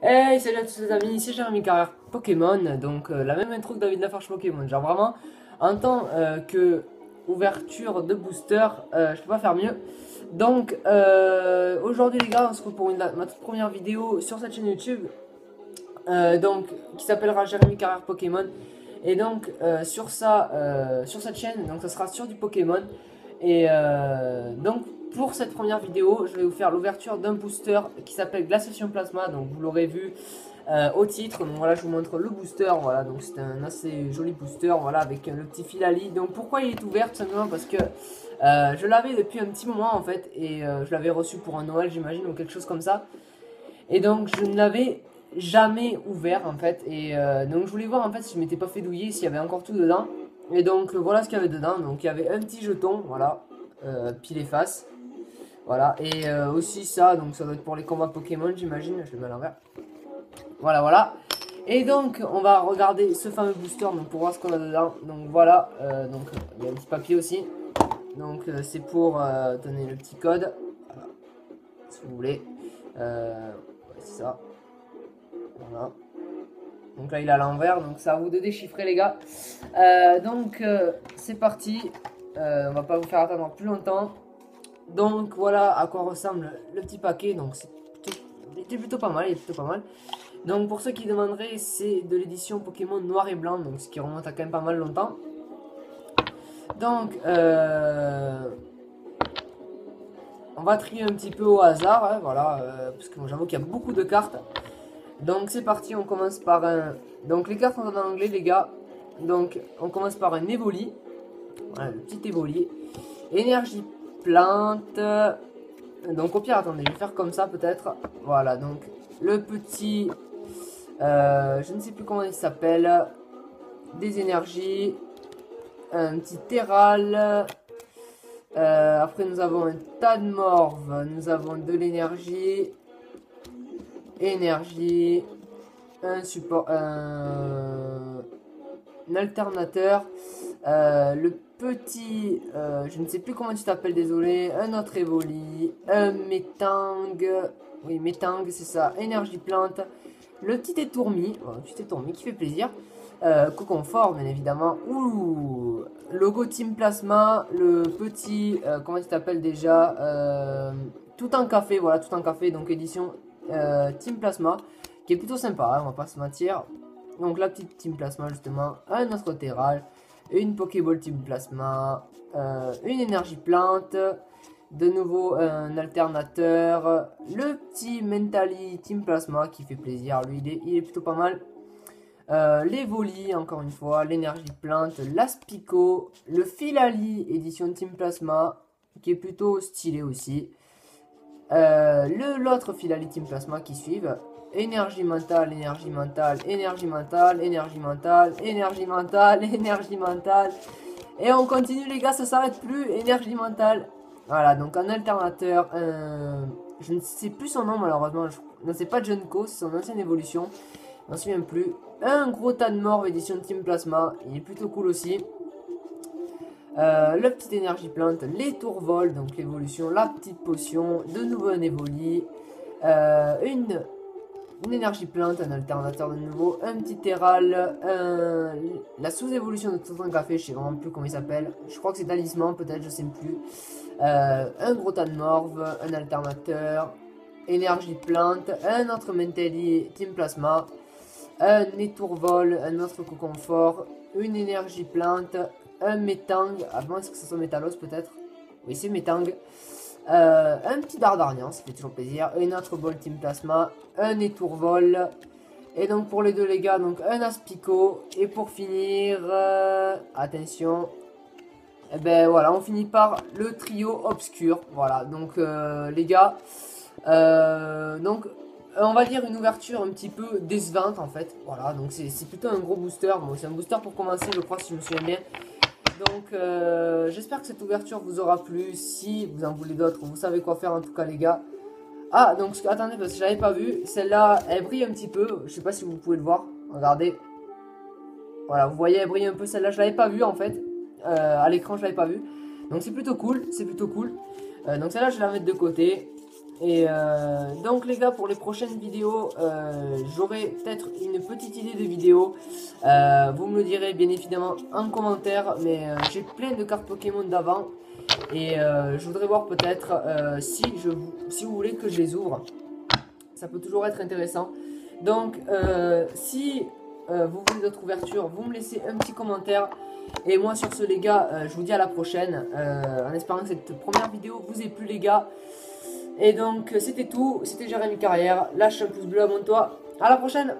Hey, salut à tous les amis, c'est Jérémy Carrière Pokémon, donc la même intro que David Lafarge Pokémon, genre vraiment, en tant que ouverture de booster, je peux pas faire mieux. Donc aujourd'hui les gars, on se retrouve pour ma toute première vidéo sur cette chaîne YouTube, donc qui s'appellera Jérémy Carrière Pokémon. Et donc sur cette chaîne, donc ça sera sur du Pokémon. Et donc pour cette première vidéo, je vais vous faire l'ouverture d'un booster qui s'appelle Glaciation Plasma. Donc vous l'aurez vu au titre. Donc voilà, je vous montre le booster. Voilà, donc c'est un assez joli booster. Voilà, avec le petit Filali. Donc pourquoi il est ouvert? Tout simplement parce que je l'avais depuis un petit moment en fait. Et je l'avais reçu pour un Noël, j'imagine, ou quelque chose comme ça. Et donc je ne l'avais jamais ouvert en fait. Et donc je voulais voir en fait si je m'étais pas fait douiller, s'il y avait encore tout dedans. Et donc voilà ce qu'il y avait dedans. Donc il y avait un petit jeton, voilà, pile et face. Voilà, et aussi ça, donc ça doit être pour les combats Pokémon, j'imagine. Je le mets à l'envers. Voilà, voilà. Et donc on va regarder ce fameux booster donc pour voir ce qu'on a dedans. Donc voilà, donc il y a un petit papier aussi. Donc c'est pour donner le petit code. Voilà, si vous voulez. Ouais, c'est ça. Voilà. Donc là il est à l'envers, donc c'est à vous de déchiffrer les gars. Donc c'est parti. On va pas vous faire attendre plus longtemps. Donc voilà à quoi ressemble le petit paquet. Donc il était plutôt pas mal, il est plutôt pas mal. Donc pour ceux qui demanderaient, c'est de l'édition Pokémon noir et blanc, donc ce qui remonte à quand même pas mal longtemps. Donc on va trier un petit peu au hasard, hein, voilà, parce que j'avoue qu'il y a beaucoup de cartes. Donc c'est parti, on commence par un... Donc les cartes sont en anglais les gars. Donc on commence par un Evoli. Voilà, le petit Evoli. Énergie plante. Donc au pire, attendez, je vais faire comme ça peut-être. Voilà, donc le petit... je ne sais plus comment il s'appelle. Des énergies. Un petit Terral. Après nous avons un Tadmorve. Nous avons de l'énergie. Énergie. Un support... un alternateur. Le petit, je ne sais plus comment tu t'appelles, désolé. Un autre Evoli, un Métang, oui Métang c'est ça, énergie plante. Le petit étourmi, oh, le petit étourmi qui fait plaisir. Coconfort bien évidemment. Ouh, logo Team Plasma, le petit, comment tu t'appelles déjà, tout en café, voilà tout en café, donc édition Team Plasma, qui est plutôt sympa, hein, on va pas se mentir. Donc la petite Team Plasma justement, un autre Terral, une Pokéball Team Plasma, une énergie plante, de nouveau un alternateur, le petit Mentally Team Plasma qui fait plaisir, lui il est plutôt pas mal. Les Volis, encore une fois, l'énergie plante, l'Aspico, le Filali édition Team Plasma qui est plutôt stylé aussi. L'autre Filali Team Plasma qui suivent. Énergie mentale, énergie mentale, énergie mentale, énergie mentale, énergie mentale, énergie mentale. Et on continue les gars, ça s'arrête plus. Énergie mentale. Voilà, donc un alternateur. Je ne sais plus son nom malheureusement. Non, c'est pas Junko, c'est son ancienne évolution. Je m'en souviens plus. Un gros Tadmorve édition Team Plasma. Il est plutôt cool aussi. La petite énergie plante, les tourvols, donc l'évolution, la petite potion, de nouveau un Evoli, une énergie plante, un alternateur de nouveau, un petit Terral, la sous-évolution de Tonton Café, je sais vraiment plus comment il s'appelle, je crois que c'est Talisman peut-être, je sais plus, un gros Tadmorve, un alternateur, énergie plante, un autre Mentally Team Plasma, un Étourvol, un autre Coconfort, une énergie plante, un Métang, à moins que ce soit Métalos peut-être, oui c'est Métang. Un petit Dardarnian, ça fait toujours plaisir. Une autre Ball Team Plasma. Un Étourvol. Et donc pour les deux les gars, donc un Aspico. Et pour finir, attention. Et ben voilà, on finit par le trio obscur. Voilà, donc les gars. Donc on va dire une ouverture un petit peu décevante en fait. Voilà, donc c'est plutôt un gros booster. Bon, c'est un booster pour commencer, je crois, si je me souviens bien. Donc j'espère que cette ouverture vous aura plu. Si vous en voulez d'autres, vous savez quoi faire en tout cas les gars. Ah donc attendez parce que j'avais pas vu. Celle-là elle brille un petit peu. Je sais pas si vous pouvez le voir. Regardez. Voilà vous voyez elle brille un peu. Celle-là je l'avais pas vue en fait. À l'écran je l'avais pas vue. Donc c'est plutôt cool. C'est plutôt cool. Donc celle-là je vais la mettre de côté. Et donc les gars, pour les prochaines vidéos, j'aurai peut-être une petite idée de vidéo. Vous me le direz bien évidemment en commentaire. Mais j'ai plein de cartes Pokémon d'avant. Et je voudrais voir peut-être si vous voulez que je les ouvre. Ça peut toujours être intéressant. Donc si vous voulez d'autres ouvertures, vous me laissez un petit commentaire. Et moi sur ce les gars, je vous dis à la prochaine. En espérant que cette première vidéo vous ait plu les gars. Et donc c'était tout, c'était Jérémy Carrière. Lâche un pouce bleu, abonne-toi. À la prochaine.